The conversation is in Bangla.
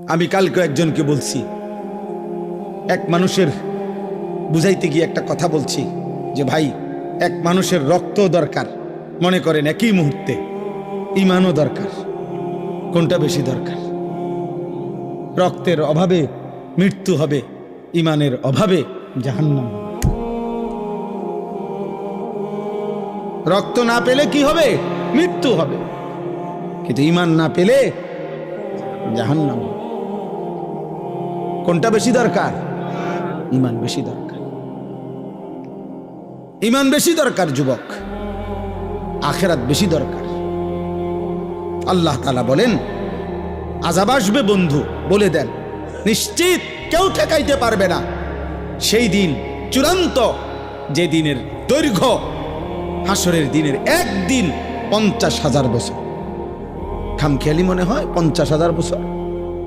আমি কালকে একজনকে বলছি, এক মানুষের বুঝাইতে গিয়ে একটা কথা বলছি যে ভাই, এক মানুষের রক্ত দরকার, মনে করেন একই মুহূর্তে ঈমানও দরকার। কোনটা বেশি দরকার? রক্তের অভাবে মৃত্যু হবে, ঈমানের অভাবে জাহান্নাম। রক্ত না পেলে কি হবে? মৃত্যু হবে। কিন্তু ঈমান না পেলে জাহান্নাম। কোনটা বেশি দরকার? ঈমান বেশি দরকার। ঈমান বেশি দরকার যুবক, আখিরাত বেশি দরকার। আল্লাহ তাআলা বলেন, আযাব আসবে বন্ধু, বলে দেন নিশ্চিত কেউ ঠেকাইতে পারবে না। সেই দিন চূড়ান্ত, যে দিনের দৈর্ঘ্য হাসরের দিনের একদিন 50,000 বছর। খামখেয়ালি মনে হয় 50,000 বছর।